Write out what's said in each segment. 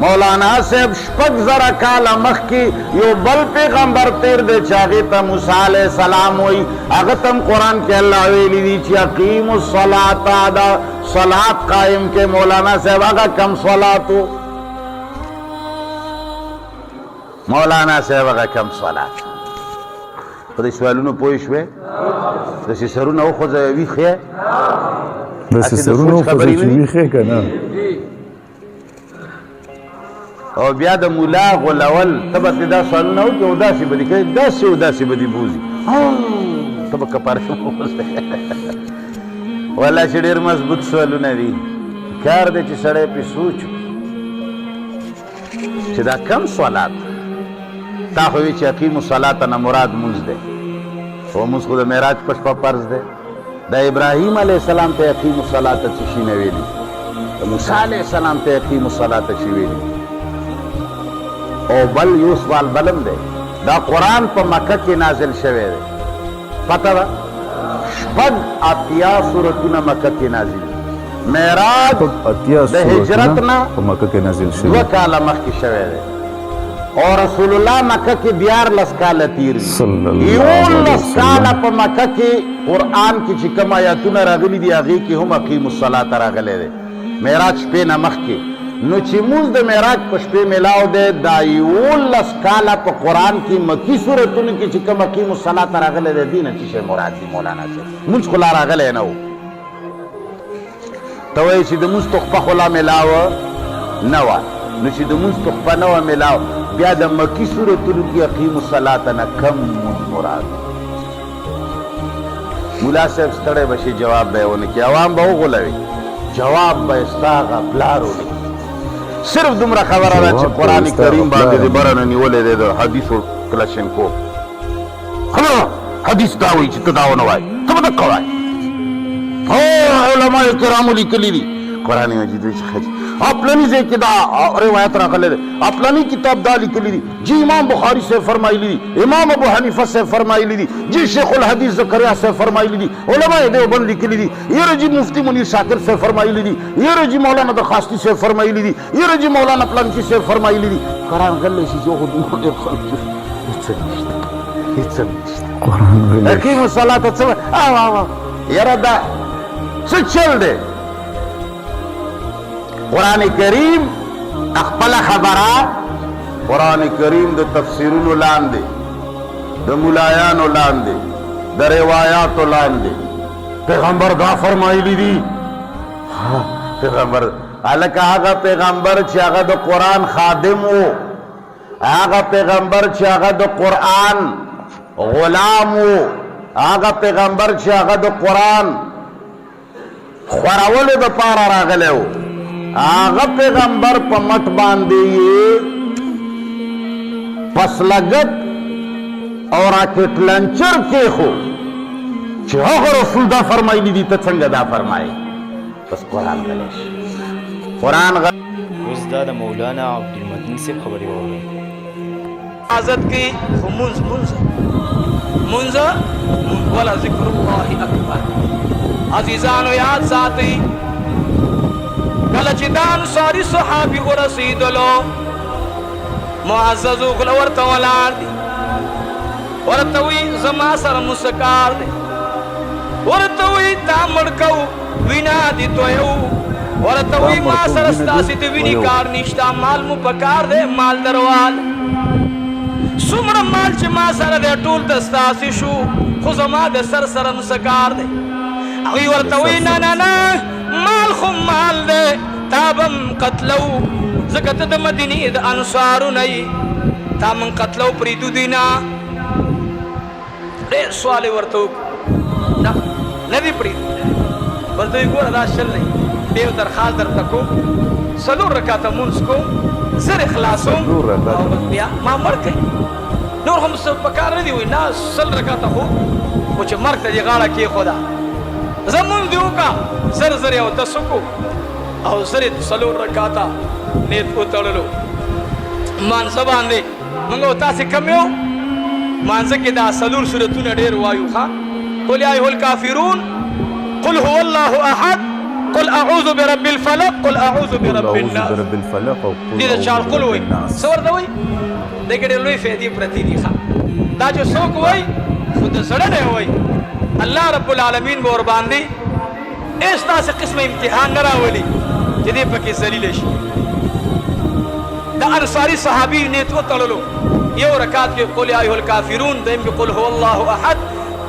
مولانا صاحب شپږ زره کاله مخکې یو بل پیغمبر تیر دی چې هغې ته موسی علیه السلام وایي هغه ته هم قرآن کې الله ویلي دي چې اقیموا الصلاة دا صلات قائم کې مولانا صاحب هغه کم صلات و مولانا صاحب هغه کم صلات په دې سوالونو پوه شوې داسې سرونه وخوځوه ویښې داسې سرونه وخوځوه چې ویښې که نه او بیا د مولا غولول ته به دا سوالونه وکړي او داسې به دې کوي داسې او داسې به دې بوځي ته به کپاره والله چې ډېر مضبوط سوالونه دي کار دی چې سړی پرې سوچ چې دا کم صلات تا خو وی چې اقیمو صلات نه مراد مونځ دی او مونځ خو د معراج په شپه فرض دی د ابراهیم علیه السلام ته اقیمو صلات څه شي نه ویلي د موسی علیه السلام ته اقیمو صلات شي ویلي او بل یو سوال بلم دی دا قرآن په مکه کې نازل شوی دی پته ده شپږ اتیا سورتونه مکه کې نازل معراج د هجرت نه په مکه کې نازل شوی 2 کاله مخکې شوی دی او رسول الله مکه کې 14 کاله تیر دي 11 کاله په مکه کې قرآن کې چې کوم آیاتونه راغلي دي هغې کې هم اقیموا الصلاة راغلی دی معراج شپې نه مخکې نو چې مونځ د معراج په شپې میلاو دی دا 11 کاله په قرآن کې مکي صورتونو کې چې کوم اقیموا الصلاة راغلی دی دې نه څه شی مراد دي مولانا صاحب مونځ خو لا راغلی نه و ته وایې چې د مونځ تحفه خو لا میلاوه نه وه نو چې د مونځ تحفه نه وه میلاو بیا د مکي صورتونو کې اقیموا الصلاة نه کم مونځ مراد مولا صاحب ستړی به شي جواب به یې ونه کړي عوام به وغولوي جواب به یې ستا هغه پلار ونکړي صرف دومره خبره ده چې قرآن کریم باندې د بره نه نیولی دی د حدیثو کلشنکو خبره حدیث دا وایي چې ته دا ونه وایي ته به دقه وایي علماء کرامو لیکلي دي قرآن مجید وایي چې ښه پلانی ځای کې دا روایت راغلی دی پلانی کتاب دا لیکلی دي جی امام بخاری سے فرمایلی دي امام ابو حنیفه سے فرمایلی دي جی شیخ الحدیث زکریا سے فرمایلی دي علماء دیوبند لیکلی دي یره جی مفتی منیر شاکر سے فرمایلی دي یره جی مولانا درخواستی سے فرمایلی دي یره جی مولانا پلانکی سے فرمایلی دي قرآن غلی شي چې خو دومره ډېر خلک هېڅ نشته اقیموا الصلاة څه یاره دا څه چل دی قرآن کریم اخپل خبره قرآن کریم د تفسیرونو لاندې د مولایانو لاندې د روایاتو لاندې پیغمبر دا فرمایلی دي پیغمبر هلکه هغه پیغمبر چې هغه د قرآن خادم و هغه پیغمبر چې هغه د قرآن غلام و هغه پیغمبر چې هغه د قرآن خورولو دپاره راغلی و آغا پیغمبر پا مٹ باندے پسلگت اور راکٹ لنچر کے خو چھے آغا رسول دا فرمائی لی دی تا چنگ دا فرمائی بس قرآن گلیش قرآن اوس دا د مولانا عبدالمتین سے خبری ہو رہی عزت کی منز ولا ذکر اللہ اکبر عزیزانو یاد ساتھی کله چې دا انصاري صحابي ورسېدلو معزز غله ورته ولاړ دي ورته وی زما سره مسکار دی ورته وی تا مړ کو وینا دي تویو ورته وی ما سره ستاسې د وینې کار نشته مال مو پکار دی مال دروال څومره مال چې ما سره دی ټول د ستاسې شو خو زما د سر سره مسکار دی هغوی ورته وی نه نه نه مال خو مال دی تا بم قتلو ځکه ته د مدینې د انصارو نه یې تا من قتلو پرېږدو دوی نه ډېر سوال یې ورته وکړو نه نه دي پرېږدو ورته وایي ګوره دا شل دی یو درخواست درته کوم 4 رکعته مونځ کوم زر خلاصوم او بس بیا ما مړ کوي نور هم څه پکار نه دي وایي نه 100 رکعته خو خو چې مرګ ته دې غاړه کېښوده زه مونځ دې وکړه زر زر یې ورته سکو او زر یې 4 رکعته نیت وتړلو مانځه باندې موږ او تاسې کم یو مانځه کې دا 4 سورتونه ډېر وایو ښه قل یا ایها الکافرون قل هو الله احد قل قل اعوذ برب الفلق قل اعوذ قل برب اعوذ الناس برب الفلق او قل دې چار اعوذ قل برب وای الناس. څور دا وای دغه ډېر لوی فائدې پرتی دي ښا دا چې څوک وای خود سره نه وای الله رب العالمین به ور باندې ایس تاسو قسم امتحان نه راولي چې دې پکې ذلیل شي. دا انصاری صحابي نیت وتړلو یو رکعت کې قل یا ایها الکافرون دیم کې قل هو الله احد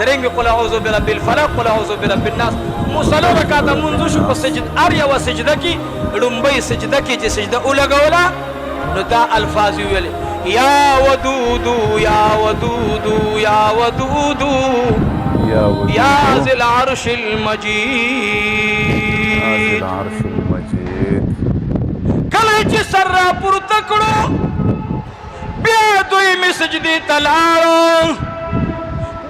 دریم کې قل اعوذ برب الفلق قل اعوذ برب الناس مصلی رکعت منذ شو په سجد اریا و سجده کې لومبۍ سجده کې چې سجده ولګولا نو دا الفاظ ویل یا ودود یا ودود یا ودود یا ذی العرش المجید العرش المجید. کله چې سر را پورته کړو بیا دوی می سجدې ته لاړو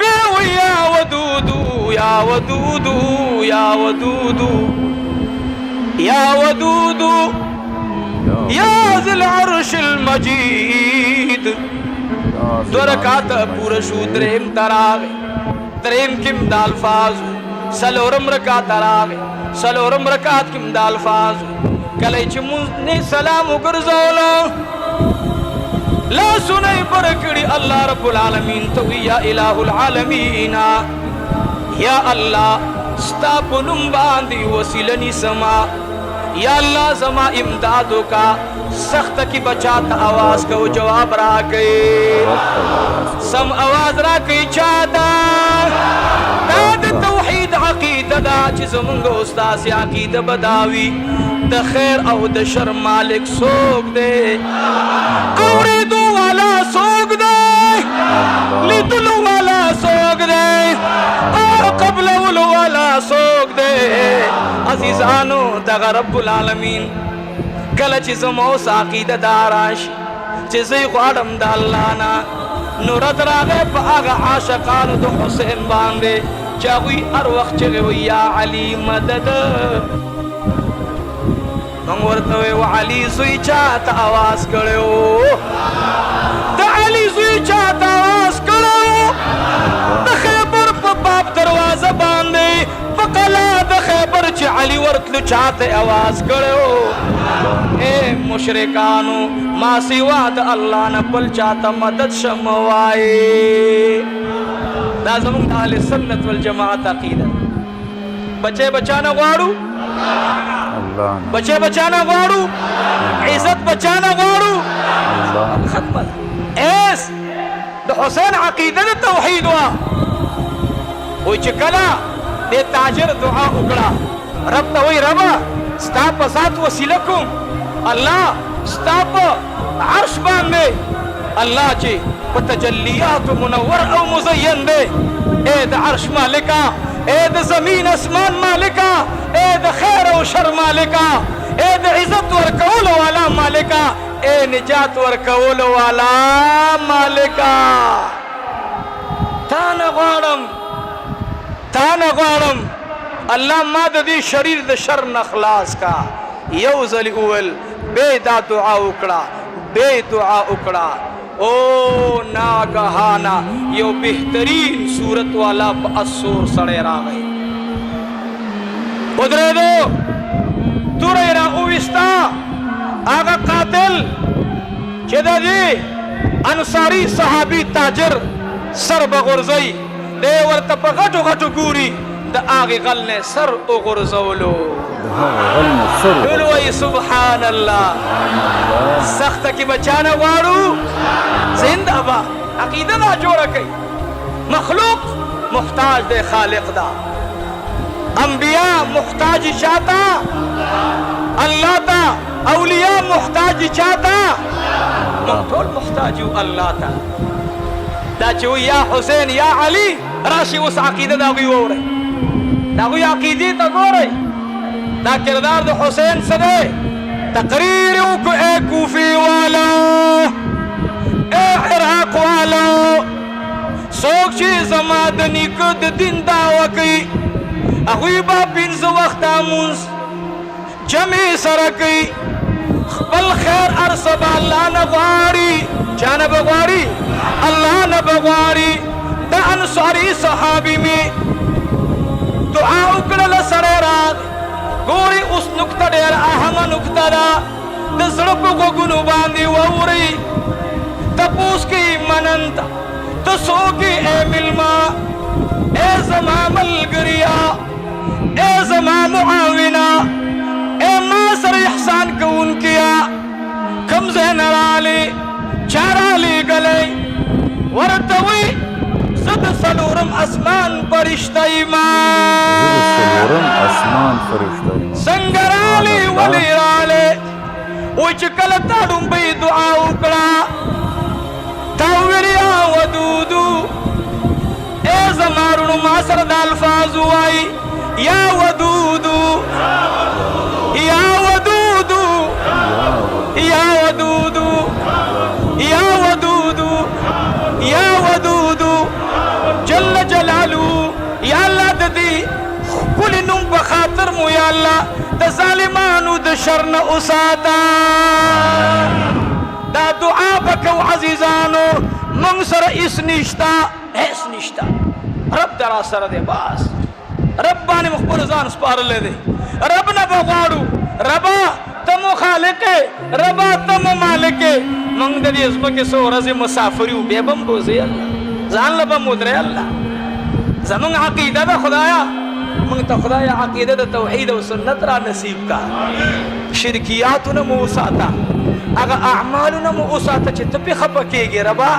بیا وی یا ودود یا ودود یا ودود یا ودود یا ذی العرش المجید. دو رکعت پورا شو دریم تراغ دریم کم دا الفاظ سلورم رکعت تراغ سلورم رکعت کم دا الفاظ کله چې مونږ نه سلام وګرځولو لا سنئی پر کړي الله رب العالمین تو یا الہ العالمین یا الله ستا په نوم باندې وسیله نسما یا الله زما امدادو کا سخت کی بچاتا آواز کو جواب را گئی سم آواز را گئی چاہتا داد توحید عقیدہ دا چیز منگو استاس عقیدہ بداوی دا خیر او دا شر مالک سوگ دے اوریدو والا سوگ دے لیدلو والا سوگ دے اور قبل ولو والا سوگ دے عزیزانو دا رب العالمین کله چې زمو عقیده داراش چې زه غواړم د الله نه نور دراغه په هغه عاشقانو د حسین باندې چې هغوی هر وخت چغې وي یا علي مدد موږ ورته وایو علي زوی چاته اواز کړی د علي زوی چاته اواز کړی د خیبر په باب دروازه باندې په قلا د خیبر چې علي ورتلو چاته اواز کړی اے مشرکانو ما سوا د الله نه بل چاته مدد شموای. دا زموږ د اهل سنت والجماعت عقیده بچے بچانا غواړو بچے بچانا غواړو عزت بچانا غواړو ختمه ایس د حسین عقیده د توحید وا وای چې کله د تاجر دعا وکړه رب ته وای ربا ستا په ذات وسیله کوم الله ستا په عرش باندې الله چې په تجلیات منور او مزین دی اے د عرش مالکا اے د زمین اسمان مالکا اے د خیر او شر مالکا اے د عزت ورکول والا مالکا اے نجات ورکول والا مالکا تا نه غواړم الله ما د دې شریر د شر نه خلاص کا یو ځل اول بے دا دعا وکړه او ناګهانا یو بهترین صورت والا په اسور سړی راغی ودرېدو توره را اوویستا هغه قاتل چې د دې انصاري صحابي تاجر سر بغورځوي دی ورته په غټو غټو ګوري د هغې غل نه سر وغورځولو وی سبحان الله سخت کی بچانا غواړو زنده با عقیده دا جوړه کوي مخلوق محتاج دے خالق دا انبیاء محتاج چاہتا اللہ تا اولیاء محتاج چاہتا مقتول محتاجو اللہ تا دا چو یا حسین یا علی راشی اس عقیده دا غی ووري دا غی عقیدی تا گوری دا کردار دا حسین سدے تقریر کو اے کوفی والا اے عراق والا سوک چی زمادنی کد دین دعوی کی اغوی با پینز وقت آمونز جمعی سرکی خبل خیر ارسب اللہ نغواری جانا بغواری اللہ نبغواری دا انصاری صحابی میں دعا اکڑل سر راگ ګوري اوس نقطه ډېر اهمه نقطه ده د زړه په غوږونو باندې واورئ تپوس کې مننت ته څوک یې ای مېلمه ای زما ملګریا ای زما معاونه ای ما سره احسان کوونکیا کوم ځای نه رالې چا رالېږلی ورته وایي زه د څلورم اسمان فرشته یما څنګه رالې ولې رالې وایي چې کله تا ډومبۍ دعا وکړه تا وویل یا ودودو ای زما وروڼو ما سره دا الفاظ ووایي یا ودودو یا ودودو یا ودودو یا ودودو یا ودودو جل جلالو یا الله د دې ښکلي نوم په خاطر مو یا الله د ظالمانو د شر نه وساته دا دعا به کوو عزیزانو موږ سره هېڅ نشته هېڅ نشته رب د را سره دی بس رب باندې مو خپل ځان سپارلی دی رب نه به غواړو ربا ته مو خالق یې ربا ته مو مالک یې موږ د دې ځمکې څو ورځې مسافر یو بیا به م بوځې الله ځان له به م ودرې الله زموږ عقیده ده خدایا موږ ته خدایا عقیده د توحید او سنت را نصیب کا شرکیاتو نه مو وساته هغه اعمالو نه مو وساته چې ته پې خفه کېږې ربا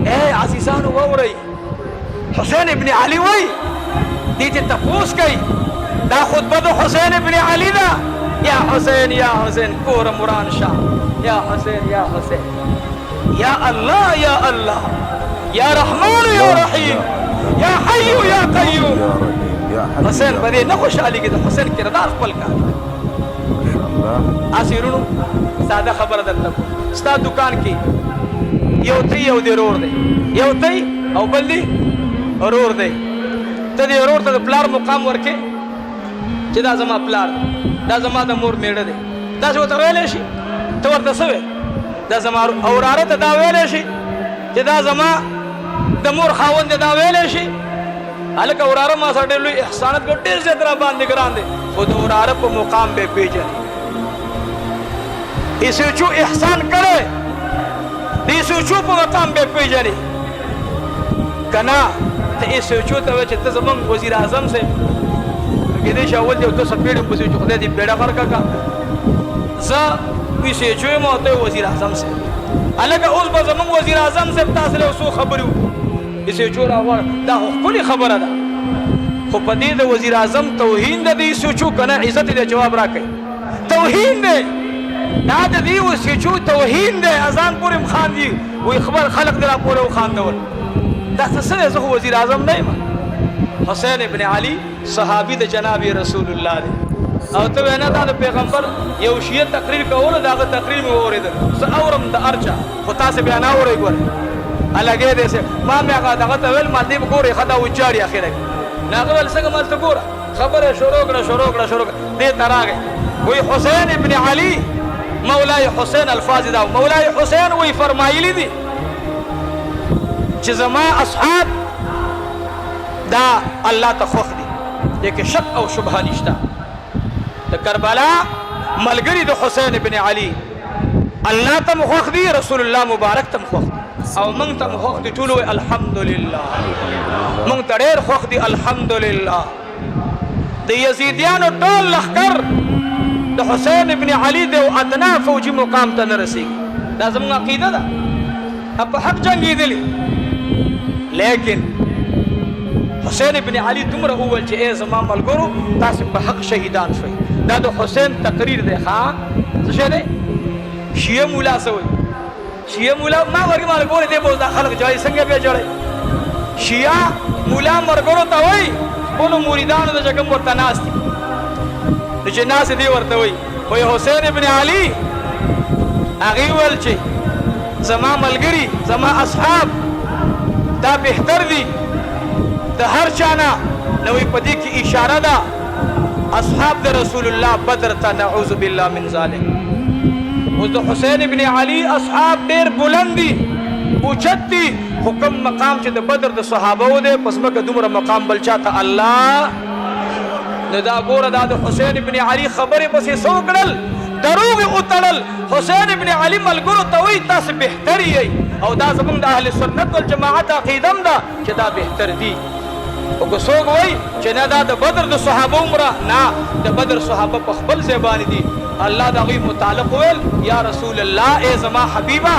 ای عزیزانو واورئ حسین ابن علي وایي دې ته تپوس کوي دا خطبه د حسین ابن علي ده یا حسین یا حسین کور مران شاه یا حسین یا حسین یا الله یا الله یا رحمان یا رحیم یا حی یا قیوم حسین په دې نه خوشحالي کې د حسین کردار خپل کا اسیرونو ساده خبره درته کوم ستا دکان کې یو تی you the Varur the you تی او بل دی ورور دی ته دې ورور ته د پلار مقام ورکې چې دا زما پلار دا زما د مور میړه دی داسې ورته ویلی شي ته ورته څه وې دا زما او وراره ته دا ویلی شي چې دا زما د مور خاوند دی دا ویلی شي هلکه وراره ما سره ډېر لوی احسانت کړ ډېر زیات را باندې ګران دی خو د وراره په مقام به پېژني ایسوچو احسان کړی د ایسوچو په مقام به پېژني که نه ته ایسوچو ته وایې چې ته زموږ وزیر اعظم صاحب کېدای شي اول دې یو 200 پیړۍ پسې چې خدای دې بیړه غر کړه زه ایسوچو یم او ته وزیر اعظم صاحب هلکه اوس به زموږ وزیر اعظم صاحب تاسو له څو خبرې وکړو ایسوچو راغواړه دا خو ښکلې خبره ده خو په دې د وزیر اعظم توهین ده د ایسوچو که نه عزت دې جواب راکوي توهین دی دا د دې ایسوچو توهین دی اذان پورې م خاندي وایي خبر خلق دې را پورې وخاندول دا څه دی زه خو وزیر اعظم نه یم حسین ابن علي صحابي د جناب رسول الله دی او ته وینا دا د پیغمبر یو شیعه تقریر کولو د هغه تقریر مې واورېدل زه اورم د ارچا خو تاسې بیا نه اورئ ګورئ الګې دی سه ما مې هغه دغه ته ویل ما دې به ګورئ ښه دا وجاړي اخره کې نه هغه ویل څنګه مالته ګوره خبره شروع کړه دې ته راغی وایي حسین ابن علي مولای حسین الفاظ دا مولای حسین وایي فرمایلی دي چې زما اصحاب دا الله ته خوښ دي لیکن شک او شبهه نشته د کربلا ملګری د حسین ابن علي الله ته خوښ دي رسول الله مبارک ته خوښ دي او موږ ته خوښ دي ټول الحمدلله موږ ته ډېر خوښ دي الحمدلله د یزیدیانو ټول لښکر د حسین ابن علي د ادنا فوجي مقام ته نه رسېږي دا زموږ عقیده ده په حق جنګېدلي لیکن حسین ابن علي دومره وویل چې ای زما ملګرو تاسې په حق شهیدان شوئ دا د حسین تقریر دی ښه څه شی دی شیعه مولا څه وایي شیعه مولا ما ورګې ماله ګورې دی به اوس دا خلک جوړوي څنګه بیا جوړوي شیعه مولا ملګرو ته وایي خپلو مریدانو ته چې کوم ورته ناست دي نو چې ناست دی ورته وایي حسین ابن علي هغې وویل چې زما ملګري زما اصحاب دا بهتر دي د هر چا نه نو په دې کې اشاره ده اصحاب د رسول الله بدر ته نعوذ بالله من ذلک اوس د حسین ابن علي اصحاب ډېر بلند دي اوچت دي خو کوم مقام چې د بدر د صحابه و دی په ځمکه دومره مقام بل چاته الله دا ګوره دا د حسین ابن علي خبرې پسې څه وکړل دروغ یې وتړل حسین ابن علي ملګرو ته وایي تاسې بهتر یئ او دا زموږ د اهل سنت والجماعت عقیده هم ده چې دا بهتر دي او که څوک وایي چې نه دا د بدر د صحابه عمره نه د بدر صحابه په خپل ځای باندې دي الله د هغوی متعلق ویل یا رسول الله ای زما حبیبه